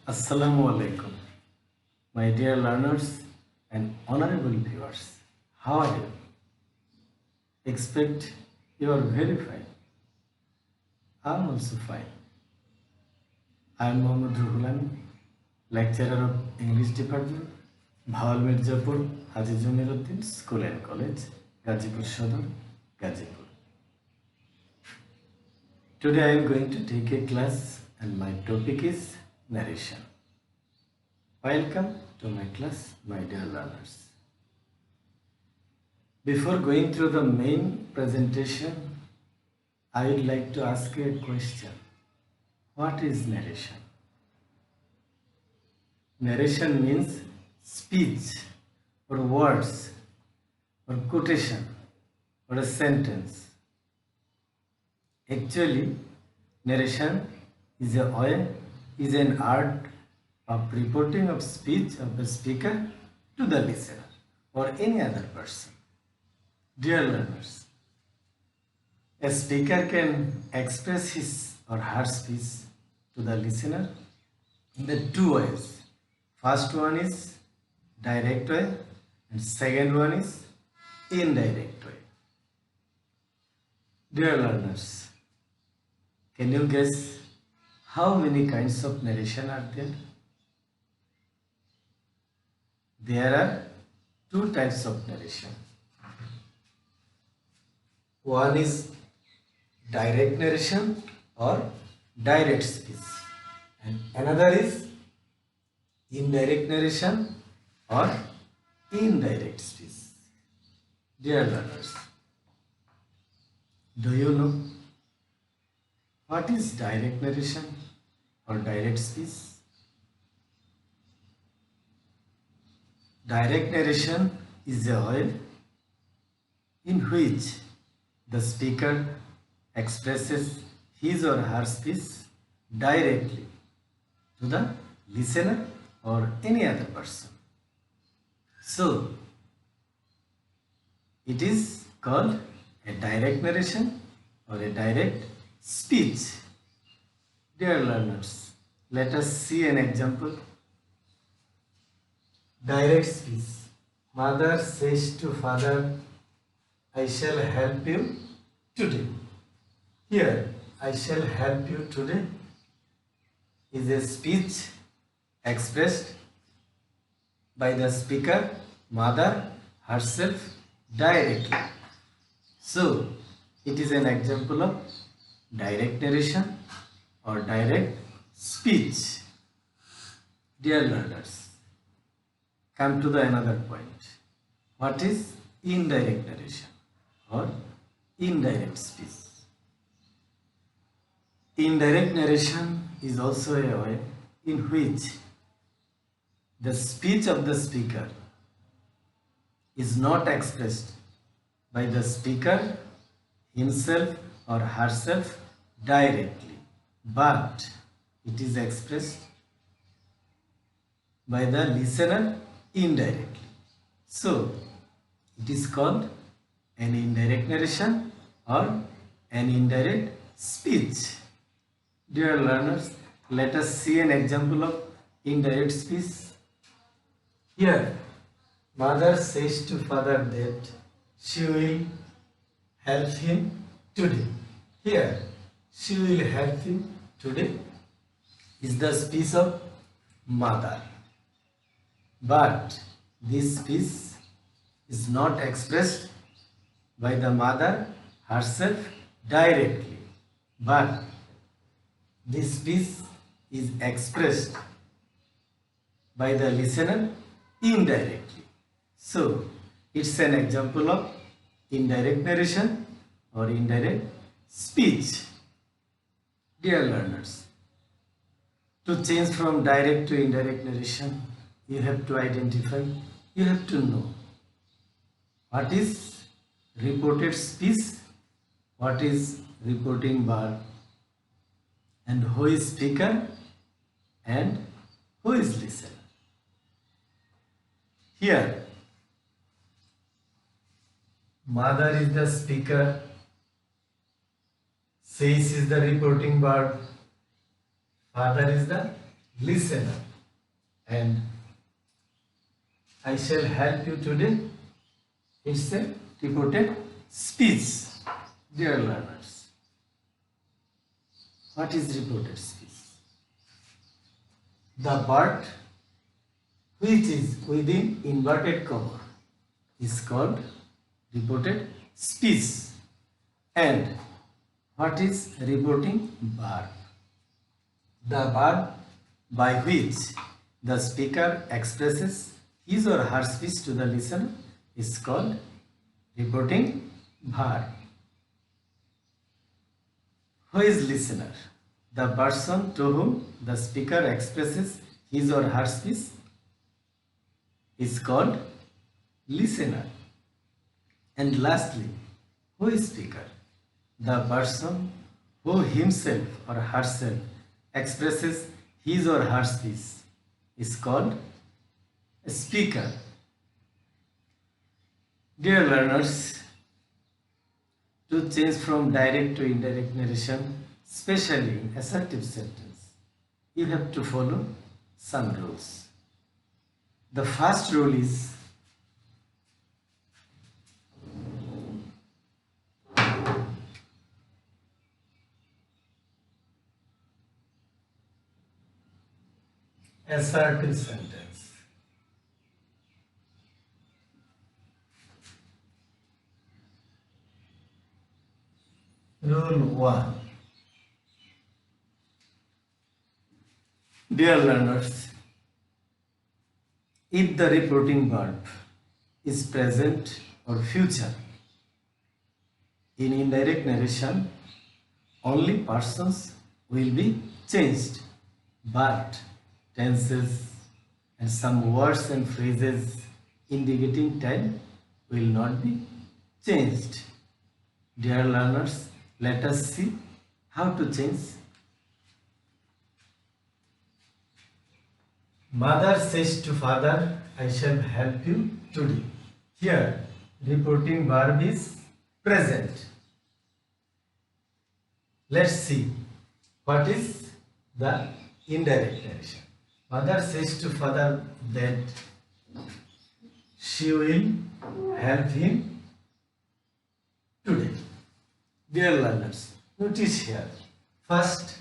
Assalamu alaikum, my dear learners and honorable viewers. How are you? Expect you are very fine. I am also fine. I am Mohammad Ruhulani, lecturer of English Department, Bhawal Mirzapur, Haji Jamiruddin School and College, Gazipur Sadar, Gazipur. Today I am going to take a class and my topic is narration. Welcome to my class, my dear learners. Before going through the main presentation, I would like to ask you a question. What is narration? Narration means speech or words or quotation or a sentence. Actually, narration is an art of reporting of speech of the speaker to the listener or any other person. Dear learners, a speaker can express his or her speech to the listener in the two ways. First one is direct way and second one is indirect way. Dear learners, can you guess how many kinds of narration are there? There are two types of narration. One is direct narration or direct speech, and another is indirect narration or indirect speech. Dear learners, do you know what is direct narration or direct speech? Direct narration is a way in which the speaker expresses his or her speech directly to the listener or any other person. So, it is called a direct narration or a direct speech. Dear learners, let us see an example. Direct speech. Mother says to father, I shall help you today. Here, I shall help you today is a speech expressed by the speaker, mother herself directly. So, it is an example of direct narration or direct speech. Dear learners, come to the another point. What is indirect narration or indirect speech? Indirect narration is also a way in which the speech of the speaker is not expressed by the speaker himself or herself directly, but it is expressed by the listener indirectly. So, it is called an indirect narration or an indirect speech. Dear learners, let us see an example of indirect speech. Here, mother says to father that she will help him today. Here, she will help him today is the speech of mother. But this speech is not expressed by the mother herself directly, but this speech is expressed by the listener indirectly. So, it's an example of indirect narration or indirect speech. Dear learners, to change from direct to indirect narration, you have to identify, you have to know what is reported speech, what is reporting verb, and who is speaker and who is listener. Here, mother is the speaker, says is the reporting verb, father is the listener, and I shall help you today. It's a reported speech. Dear learners, what is reported speech? The word which is within inverted comma is called reported speech. And what is reporting verb? The verb by which the speaker expresses his or her speech to the listener is called reporting verb. Who is listener? The person to whom the speaker expresses his or her speech is called listener. And lastly, who is speaker? The person who himself or herself expresses his or her speech is called a speaker. Dear learners, to change from direct to indirect narration, especially in assertive sentence, you have to follow some rules. The first rule is assertive sentence. Rule 1. Dear learners, if the reporting verb is present or future, in indirect narration, only persons will be changed, but tenses and some words and phrases indicating time will not be changed. Dear learners, let us see how to change. Mother says to father, I shall help you today. Here, reporting verb is present. Let's see what is the indirect narration. Mother says to father that she will help him today. Dear learners, notice here, first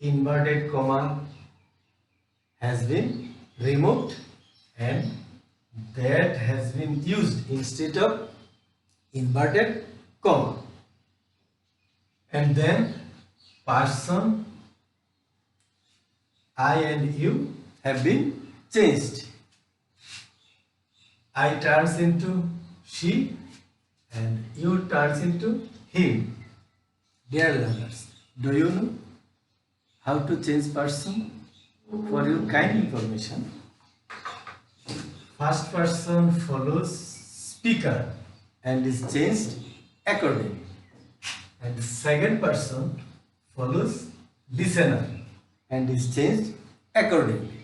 inverted comma has been removed and that has been used instead of inverted comma. And then person I and you have been changed. I turns into she and you turns into him. Dear learners, do you know how to change person? For your kind information, first person follows speaker and is changed accordingly. And the second person follows listener and is changed accordingly.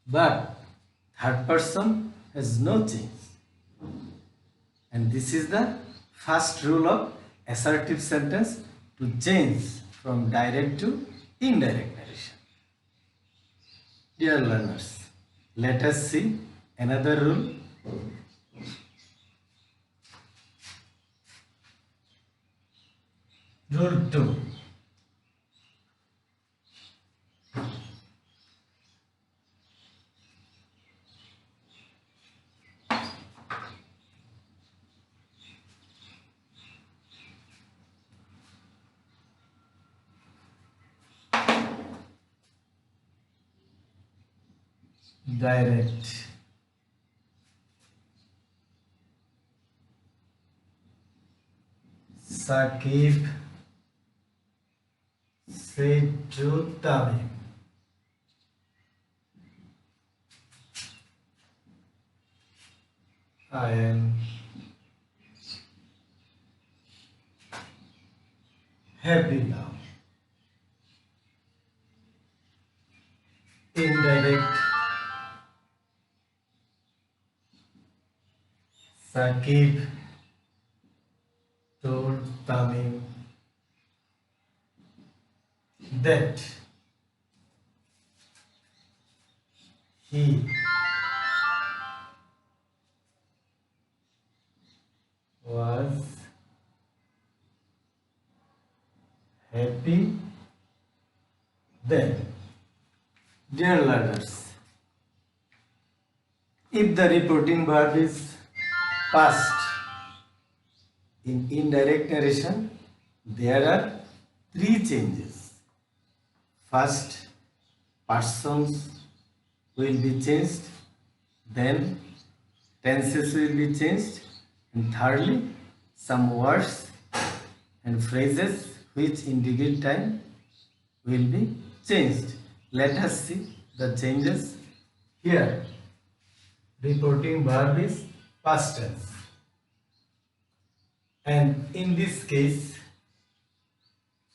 But third person has no change. And this is the first rule of assertive sentence, to change from direct to indirect narration. Dear learners, let us see another rule. Rule 2. Direct. Saqib said to Tamim, I am happy now. Indirect. Saqib told Tamim that He was happy then. Dear learners, if the reporting verb is past in indirect narration, there are three changes. First, persons will be changed, then tenses will be changed, and thirdly, some words and phrases which indicate time will be changed. Let us see the changes here. Reporting verb is past tense, and in this case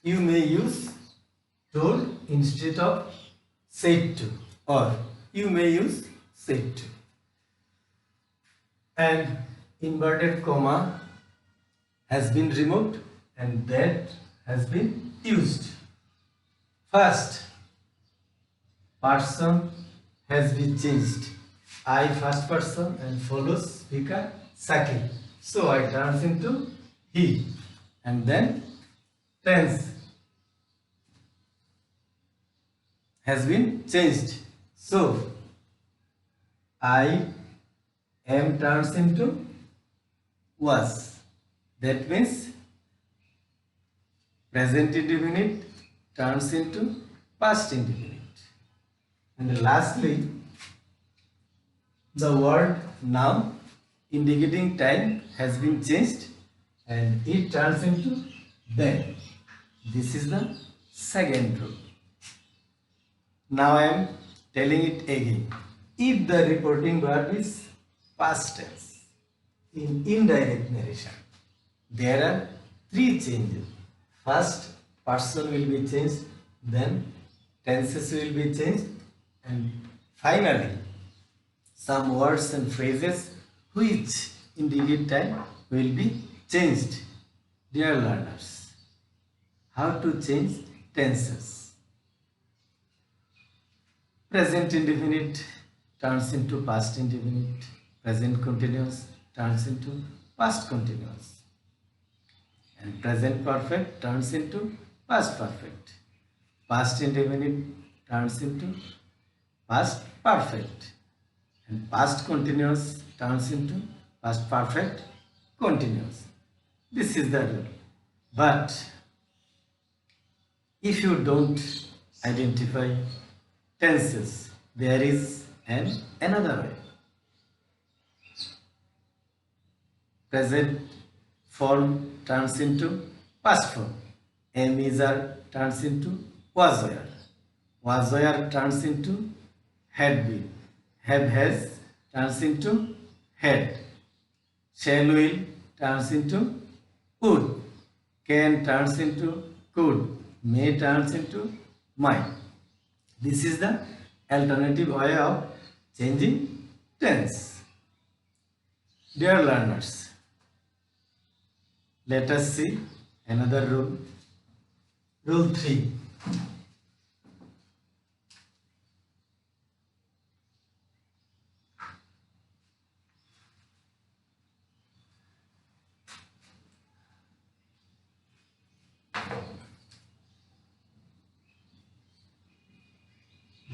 you may use told instead of said to, or you may use said to, and inverted comma has been removed and that has been used. First, person has been changed. I first person and follows speaker second. So I turns into he, and then tense has been changed. So I am turns into was. That means present indefinite turns into past indefinite. And lastly, the word now indicating time has been changed and it turns into then. This is the second rule. Now I am telling it again. If the reporting verb is past tense in indirect narration, there are three changes. First, person will be changed, then tenses will be changed, and finally, some words and phrases which indicate time will be changed. Dear learners, how to change tenses? Present indefinite turns into past indefinite. Present continuous turns into past continuous. And present perfect turns into past perfect. Past indefinite turns into past perfect. And past continuous turns into past perfect continuous. This is the rule. But if you don't identify tenses, there is another way. Present form turns into past form. Am, is, are turns into was, were. Was, were turns into had been. Have, has turns into had. Shall, will turns into would. Can turns into could. May turns into might. This is the alternative way of changing tense. Dear learners, let us see another rule. Rule 3.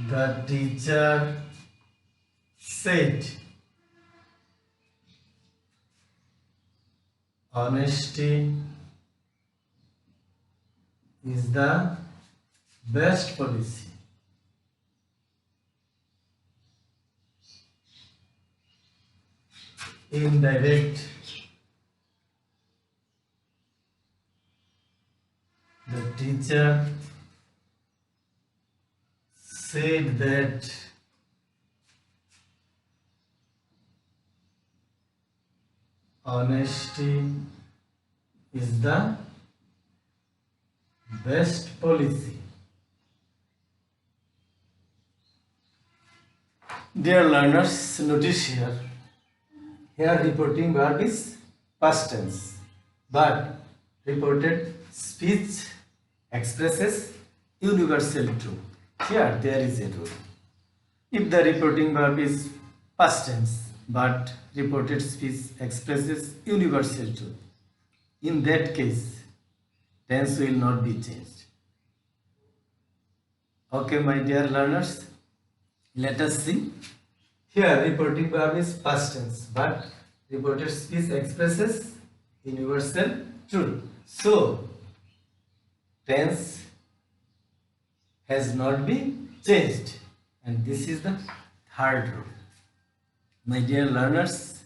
The teacher said, honesty is the best policy. Indirect. The teacher said that honesty is the best policy. Dear learners, notice here. Here reporting verb is past tense, but reported speech expresses universal truth. Here there is a rule. If the reporting verb is past tense, but reported speech expresses universal truth, in that case, tense will not be changed. Okay, my dear learners, let us see. Here, reporting verb is past tense, but reported speech expresses universal truth. So, tense has not been changed, and this is the third rule. My dear learners,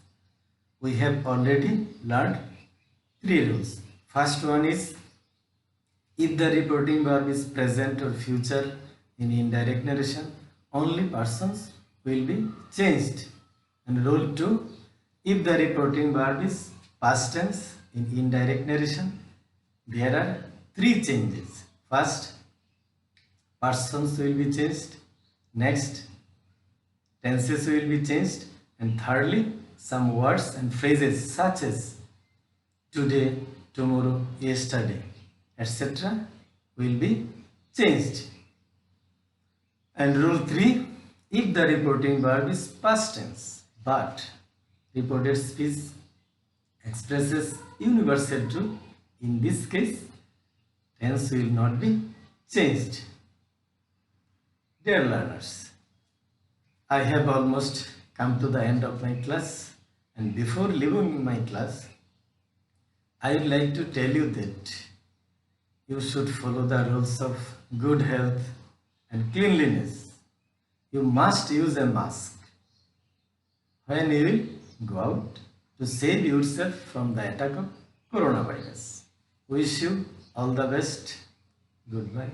we have already learned three rules. First one is, if the reporting verb is present or future in indirect narration, only persons will be changed. And rule 2, if the reporting verb is past tense in indirect narration, there are three changes. First, persons will be changed. Next, tenses will be changed. And thirdly, some words and phrases such as today, tomorrow, yesterday, etc. will be changed. And rule 3, if the reporting verb is past tense, but reported speech expresses universal truth, in this case, tense will not be changed. Dear learners, I have almost come to the end of my class, and before leaving my class, I would like to tell you that you should follow the rules of good health and cleanliness. You must use a mask when you will go out to save yourself from the attack of coronavirus. Wish you all the best. Goodbye.